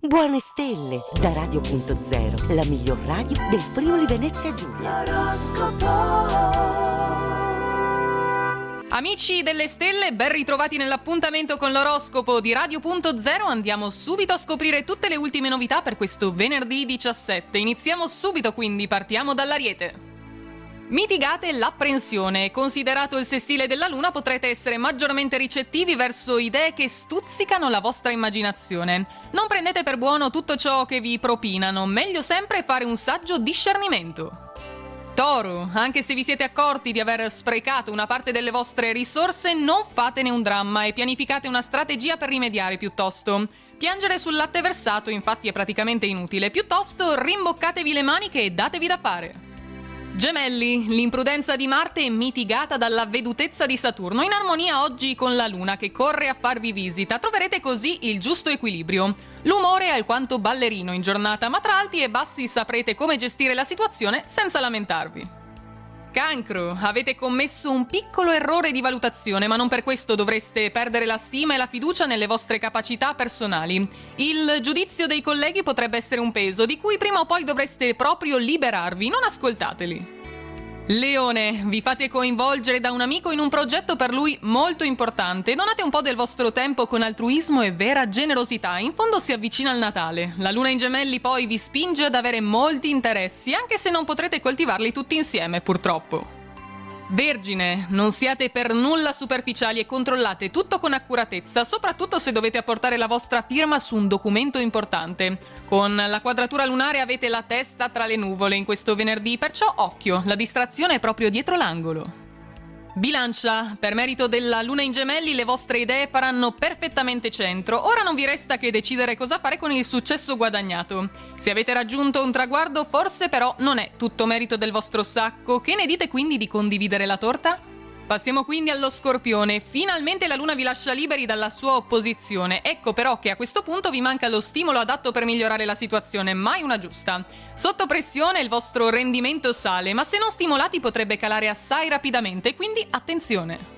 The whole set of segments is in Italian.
Buone stelle da Radio.0, la miglior radio del Friuli Venezia Giulia. Amici delle stelle, ben ritrovati nell'appuntamento con l'oroscopo di Radio.0. Andiamo subito a scoprire tutte le ultime novità per questo venerdì 17. Iniziamo subito, quindi partiamo dall'Ariete. Mitigate l'apprensione. Considerato il sestile della Luna, potrete essere maggiormente ricettivi verso idee che stuzzicano la vostra immaginazione. Non prendete per buono tutto ciò che vi propinano, meglio sempre fare un saggio discernimento. Toro, anche se vi siete accorti di aver sprecato una parte delle vostre risorse, non fatene un dramma e pianificate una strategia per rimediare piuttosto. Piangere sul latte versato infatti è praticamente inutile, piuttosto rimboccatevi le maniche e datevi da fare. Gemelli, l'imprudenza di Marte è mitigata dalla vedutezza di Saturno, in armonia oggi con la Luna che corre a farvi visita. Troverete così il giusto equilibrio. L'umore è alquanto ballerino in giornata, ma tra alti e bassi saprete come gestire la situazione senza lamentarvi. Cancro, avete commesso un piccolo errore di valutazione, ma non per questo dovreste perdere la stima e la fiducia nelle vostre capacità personali. Il giudizio dei colleghi potrebbe essere un peso di cui prima o poi dovreste proprio liberarvi, non ascoltateli. Leone, vi fate coinvolgere da un amico in un progetto per lui molto importante. Donate un po' del vostro tempo con altruismo e vera generosità. In fondo si avvicina il Natale. La Luna in Gemelli poi vi spinge ad avere molti interessi, anche se non potrete coltivarli tutti insieme, purtroppo. Vergine, non siate per nulla superficiali e controllate tutto con accuratezza, soprattutto se dovete apportare la vostra firma su un documento importante. Con la quadratura lunare avete la testa tra le nuvole in questo venerdì, perciò occhio, la distrazione è proprio dietro l'angolo. Bilancia, per merito della Luna in Gemelli le vostre idee faranno perfettamente centro, ora non vi resta che decidere cosa fare con il successo guadagnato. Se avete raggiunto un traguardo, forse però non è tutto merito del vostro sacco, che ne dite quindi di condividere la torta? Passiamo quindi allo Scorpione. Finalmente la Luna vi lascia liberi dalla sua opposizione. Ecco però che a questo punto vi manca lo stimolo adatto per migliorare la situazione, mai una giusta. Sotto pressione il vostro rendimento sale, ma se non stimolati potrebbe calare assai rapidamente, quindi attenzione.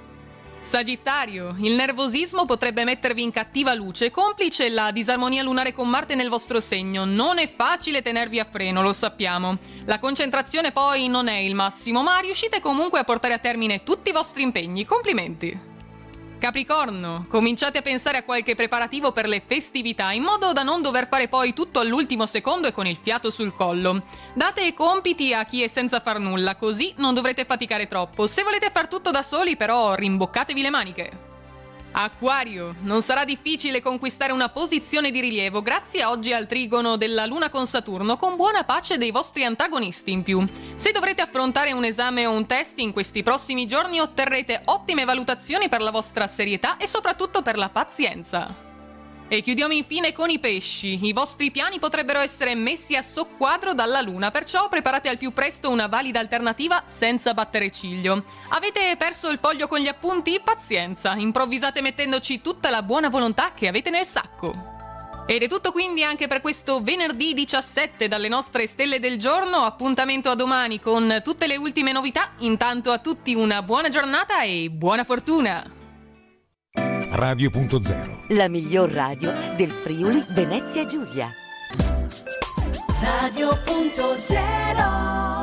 Sagittario, il nervosismo potrebbe mettervi in cattiva luce, complice la disarmonia lunare con Marte nel vostro segno. Non è facile tenervi a freno, lo sappiamo. La concentrazione poi non è il massimo, ma riuscite comunque a portare a termine tutti i vostri impegni. Complimenti! Capricorno, cominciate a pensare a qualche preparativo per le festività, in modo da non dover fare poi tutto all'ultimo secondo e con il fiato sul collo. Date compiti a chi è senza far nulla, così non dovrete faticare troppo. Se volete far tutto da soli, però, rimboccatevi le maniche. Acquario, non sarà difficile conquistare una posizione di rilievo grazie oggi al trigono della Luna con Saturno, con buona pace dei vostri antagonisti in più. Se dovrete affrontare un esame o un test in questi prossimi giorni otterrete ottime valutazioni per la vostra serietà e soprattutto per la pazienza. E chiudiamo infine con i pesci. I vostri piani potrebbero essere messi a soqquadro dalla Luna, perciò preparate al più presto una valida alternativa senza battere ciglio. Avete perso il foglio con gli appunti? Pazienza, improvvisate mettendoci tutta la buona volontà che avete nel sacco. Ed è tutto quindi anche per questo venerdì 17 dalle nostre stelle del giorno. Appuntamento a domani con tutte le ultime novità. Intanto a tutti una buona giornata e buona fortuna! Radio.0, la miglior radio del Friuli Venezia Giulia. Radio.0